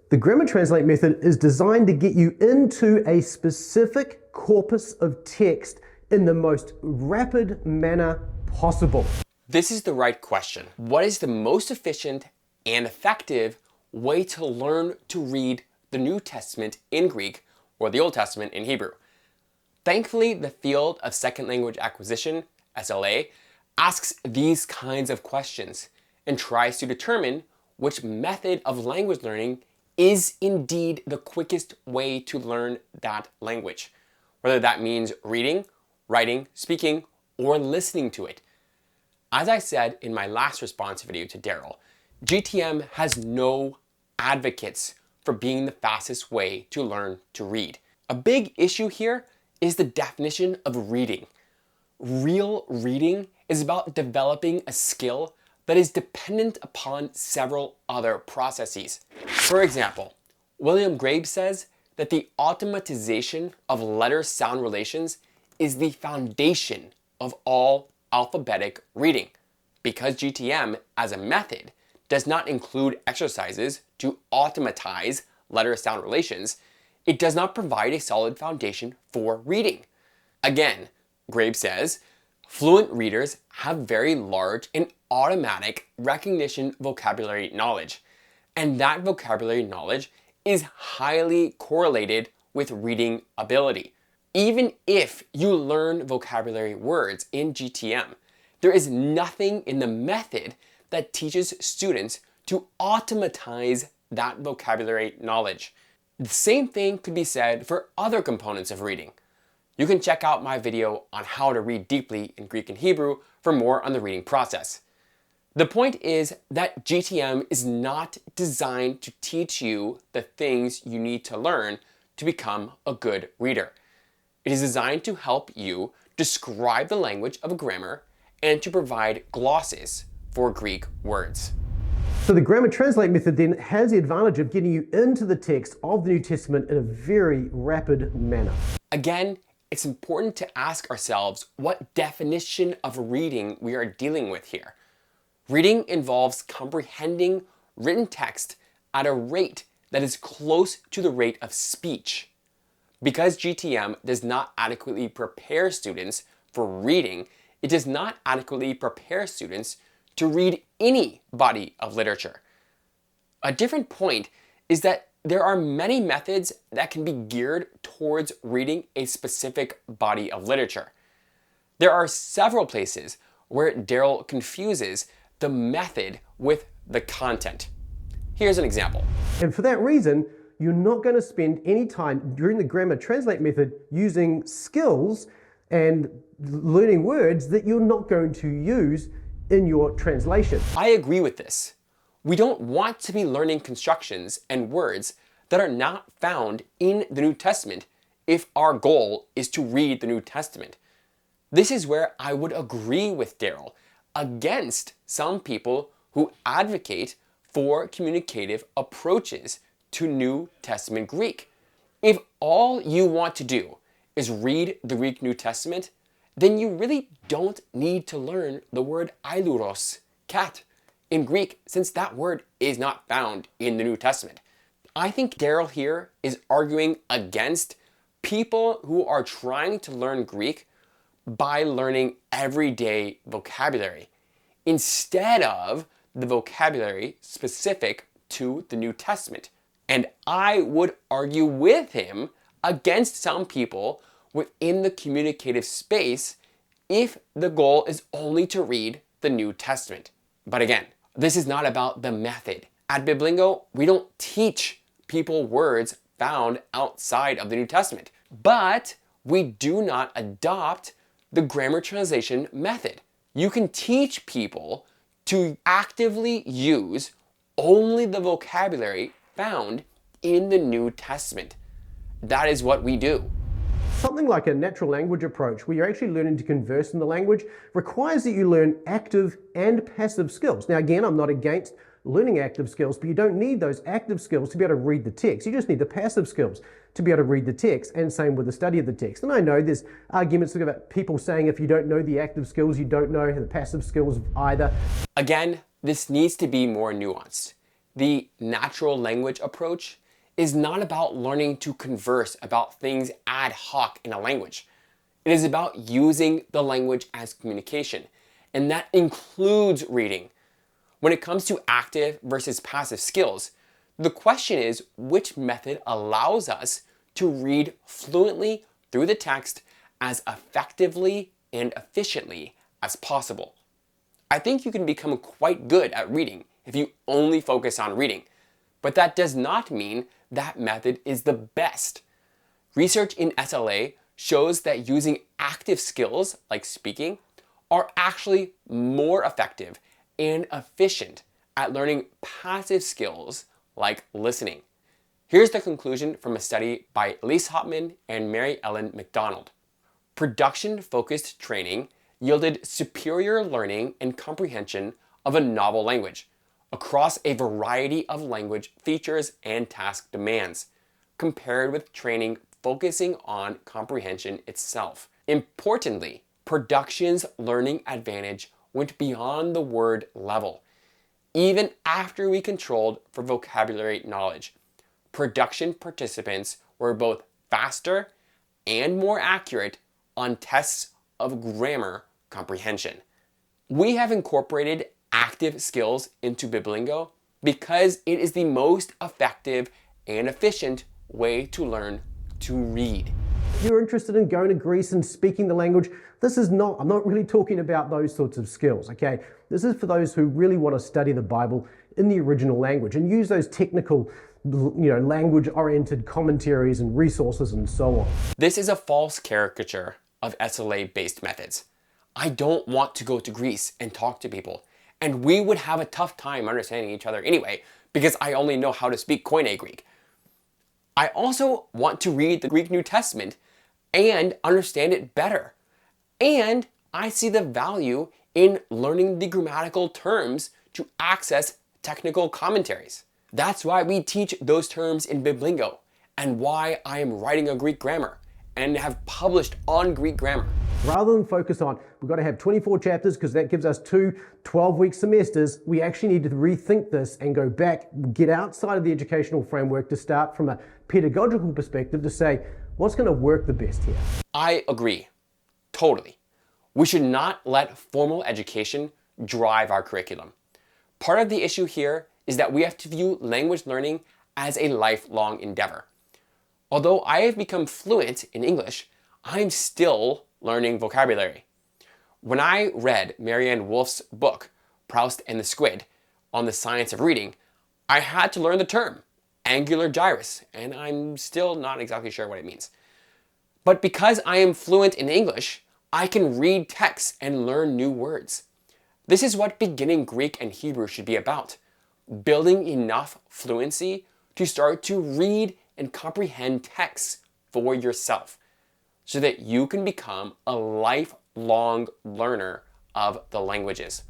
The Grammar Translate method is designed to get you into a specific corpus of text in the most rapid manner possible. This is the right question. What is the most efficient and effective way to learn to read the New Testament in Greek or the Old Testament in Hebrew? Thankfully, the field of second language acquisition, SLA, asks these kinds of questions and tries to determine which method of language learning is indeed the quickest way to learn that language, whether that means reading, writing, speaking, or listening to it. As I said in my last response video to Daryl, GTM has no advocates for being the fastest way to learn to read. A big issue here is the definition of reading. Real reading is about developing a skill that is dependent upon several other processes. For example, William Graves says that the automatization of letter-sound relations is the foundation of all alphabetic reading. Because GTM as a method does not include exercises to automatize letter-sound relations, it does not provide a solid foundation for reading. Again, Graves says, fluent readers have very large and automatic recognition vocabulary knowledge, and that vocabulary knowledge is highly correlated with reading ability. Even if you learn vocabulary words in GTM, there is nothing in the method that teaches students to automatize that vocabulary knowledge. The same thing could be said for other components of reading. You can check out my video on how to read deeply in Greek and Hebrew for more on the reading process. The point is that GTM is not designed to teach you the things you need to learn to become a good reader. It is designed to help you describe the language of a grammar and to provide glosses for Greek words. So the Grammar Translate method then has the advantage of getting you into the text of the New Testament in a very rapid manner. Again, it's important to ask ourselves what definition of reading we are dealing with here. Reading involves comprehending written text at a rate that is close to the rate of speech. Because GTM does not adequately prepare students for reading, it does not adequately prepare students to read any body of literature. A different point is that there are many methods that can be geared towards reading a specific body of literature. There are several places where Daryl confuses the method with the content. Here's an example. And for that reason, you're not going to spend any time during the Grammar Translate method using skills and learning words that you're not going to use in your translation. I agree with this. We don't want to be learning constructions and words that are not found in the New Testament if our goal is to read the New Testament. This is where I would agree with Daryl against some people who advocate for communicative approaches to New Testament Greek. If all you want to do is read the Greek New Testament, then you really don't need to learn the word ailuros, cat, in Greek, since that word is not found in the New Testament. I think Daryl here is arguing against people who are trying to learn Greek by learning everyday vocabulary instead of the vocabulary specific to the New Testament. And I would argue with him against some people within the communicative space if the goal is only to read the New Testament. But again, this is not about the method. At Biblingo, we don't teach people words found outside of the New Testament, but we do not adopt the grammar translation method. You can teach people to actively use only the vocabulary found in the New Testament. That is what we do. Something like a natural language approach, where you're actually learning to converse in the language, requires that you learn active and passive skills. Now again, I'm not against learning active skills, but you don't need those active skills to be able to read the text. You just need the passive skills to be able to read the text, and same with the study of the text. And I know there's arguments about people saying if you don't know the active skills, you don't know the passive skills either. Again, this needs to be more nuanced. the natural language approach is not about learning to converse about things ad hoc in a language. It is about using the language as communication, and that includes reading. When it comes to active versus passive skills, the question is which method allows us to read fluently through the text as effectively and efficiently as possible. I think you can become quite good at reading if you only focus on reading, but that does not mean that method is the best. Research in SLA shows that using active skills like speaking are actually more effective and efficient at learning passive skills like listening. Here's the conclusion from a study by Elise Hopman and Mary Ellen McDonald. Production-focused training yielded superior learning and comprehension of a novel language across a variety of language features and task demands, compared with training focusing on comprehension itself. Importantly, production's learning advantage went beyond the word level. Even after we controlled for vocabulary knowledge, production participants were both faster and more accurate on tests of grammar comprehension. We have incorporated active skills into Biblingo because it is the most effective and efficient way to learn to read. If you're interested in going to Greece and speaking the language, I'm not really talking about those sorts of skills, okay? This is for those who really want to study the Bible in the original language and use those technical, language-oriented commentaries and resources and so on. This is a false caricature of SLA-based methods. I don't want to go to Greece and talk to people, and we would have a tough time understanding each other anyway, because I only know how to speak Koine Greek. I also want to read the Greek New Testament and understand it better. And I see the value in learning the grammatical terms to access technical commentaries. That's why we teach those terms in Biblingo, and why I am writing a Greek grammar and have published on Greek grammar. Rather than focus on, we've got to have 24 chapters because that gives us 2 12-week semesters, we actually need to rethink this and go back, get outside of the educational framework to start from a pedagogical perspective to say, what's going to work the best here? I agree. Totally. We should not let formal education drive our curriculum. Part of the issue here is that we have to view language learning as a lifelong endeavor. Although I have become fluent in English, I'm still learning vocabulary. When I read Marianne Wolf's book, Proust and the Squid, on the science of reading, I had to learn the term, angular gyrus, and I'm still not exactly sure what it means. But because I am fluent in English, I can read texts and learn new words. This is what beginning Greek and Hebrew should be about, building enough fluency to start to read and comprehend texts for yourself, so that you can become a lifelong learner of the languages.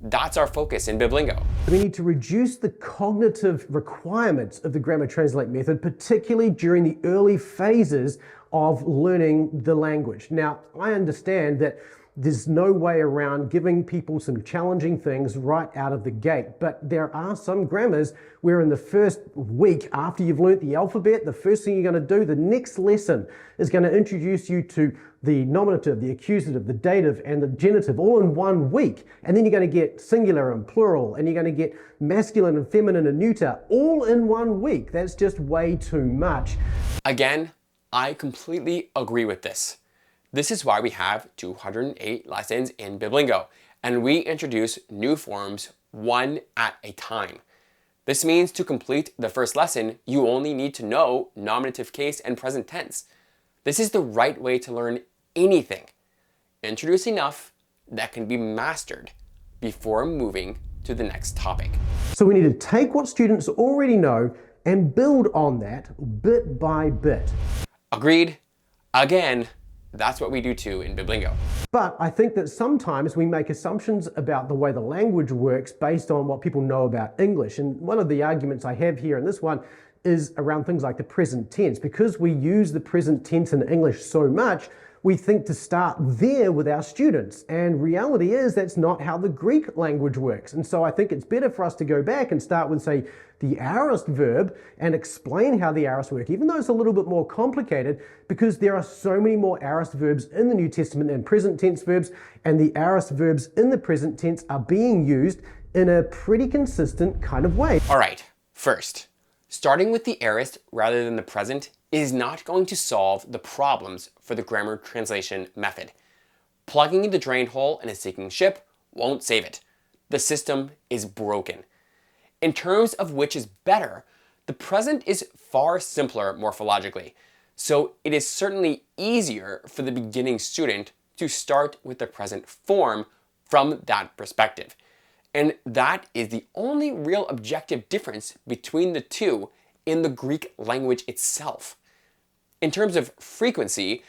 That's our focus in Biblingo. We need to reduce the cognitive requirements of the Grammar Translate method, particularly during the early phases of learning the language. Now, I understand that there's no way around giving people some challenging things right out of the gate, but there are some grammars where in the first week after you've learnt the alphabet, the first thing you're going to do, the next lesson is going to introduce you to the nominative, the accusative, the dative, and the genitive all in 1 week. And then you're going to get singular and plural, and you're going to get masculine and feminine and neuter all in 1 week. That's just way too much. Again, I completely agree with this. This is why we have 208 lessons in Biblingo, and we introduce new forms one at a time. This means to complete the first lesson, you only need to know nominative case and present tense. This is the right way to learn anything. Introduce enough that can be mastered before moving to the next topic. So we need to take what students already know and build on that bit by bit. Agreed. Again, that's what we do too in Biblingo. But I think that sometimes we make assumptions about the way the language works based on what people know about English. And one of the arguments I have here in this one is around things like the present tense. Because we use the present tense in English so much, we think to start there with our students. And reality is that's not how the Greek language works. And so I think it's better for us to go back and start with, say, the aorist verb and explain how the aorists work, even though it's a little bit more complicated, because there are so many more aorist verbs in the New Testament than present tense verbs, and the aorist verbs in the present tense are being used in a pretty consistent kind of way. All right, first, starting with the aorist rather than the present is not going to solve the problems for the grammar translation method. Plugging the drain hole in a sinking ship won't save it. The system is broken. In terms of which is better, the present is far simpler morphologically, so it is certainly easier for the beginning student to start with the present form from that perspective. And that is the only real objective difference between the two in the Greek language itself. In terms of frequency,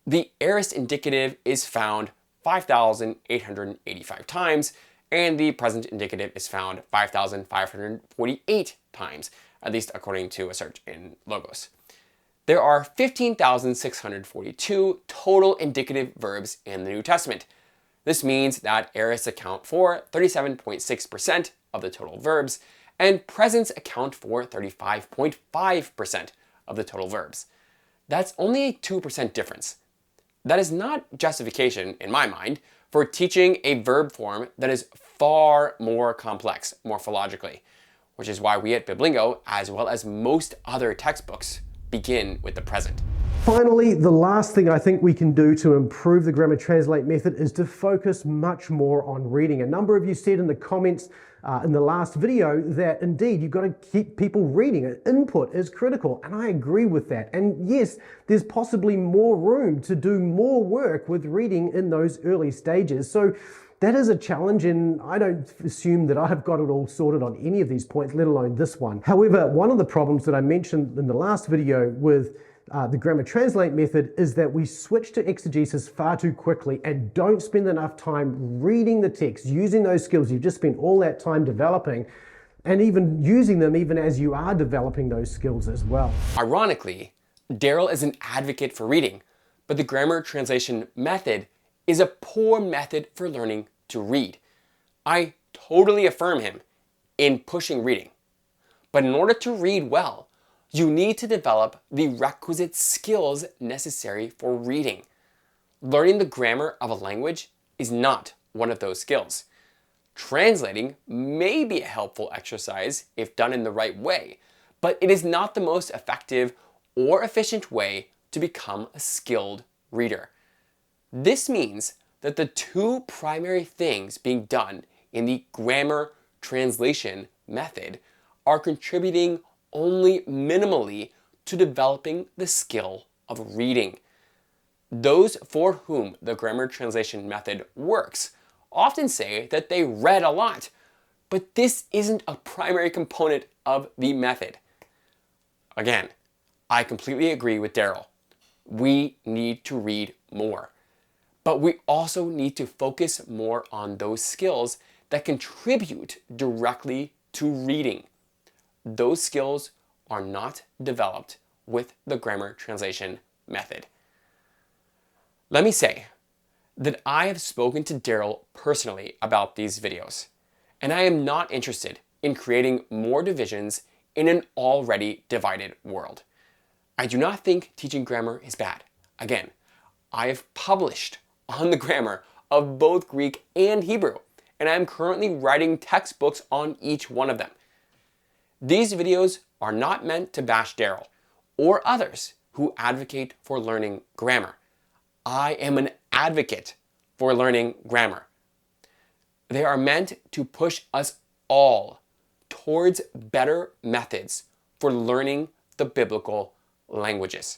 the aorist indicative is found 5,885 times, and the present indicative is found 5,548 times, at least according to a search in Logos. There are 15,642 total indicative verbs in the New Testament. This means that aorists account for 37.6% of the total verbs, and presents account for 35.5% of the total verbs. That's only a 2% difference. That is not justification, in my mind, for teaching a verb form that is far more complex morphologically, which is why we at Biblingo, as well as most other textbooks, begin with the present. Finally, the last thing I think we can do to improve the grammar translate method is to focus much more on reading. A number of you said in the comments in the last video that indeed you've got to keep people reading. Input is critical, and I agree with that. And yes, there's possibly more room to do more work with reading in those early stages. So that is a challenge, and I don't assume that I've got it all sorted on any of these points, let alone this one. However, one of the problems that I mentioned in the last video with the grammar translate method is that we switch to exegesis far too quickly and don't spend enough time reading the text, using those skills you've just spent all that time developing, and even using them even as you are developing those skills as well. Ironically, Daryl is an advocate for reading, but the grammar translation method is a poor method for learning to read. I totally affirm him in pushing reading. But in order to read well, you need to develop the requisite skills necessary for reading. Learning the grammar of a language is not one of those skills. Translating may be a helpful exercise if done in the right way, but it is not the most effective or efficient way to become a skilled reader. This means that the two primary things being done in the grammar translation method are contributing only minimally to developing the skill of reading. Those for whom the grammar translation method works often say that they read a lot, but this isn't a primary component of the method. Again, I completely agree with Daryl. We need to read more, but we also need to focus more on those skills that contribute directly to reading. Those skills are not developed with the grammar translation method. Let me say that I have spoken to Daryl personally about these videos, and I am not interested in creating more divisions in an already divided world. I do not think teaching grammar is bad. Again, I have published on the grammar of both Greek and Hebrew, and I am currently writing textbooks on each one of them. These videos are not meant to bash Daryl or others who advocate for learning grammar. I am an advocate for learning grammar. They are meant to push us all towards better methods for learning the biblical languages.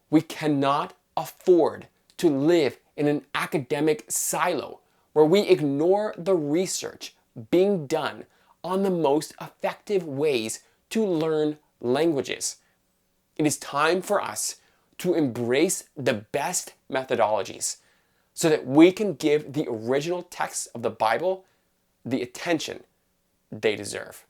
We cannot afford to live in an academic silo where we ignore the research being done on the most effective ways to learn languages. It is time for us to embrace the best methodologies so that we can give the original texts of the Bible the attention they deserve.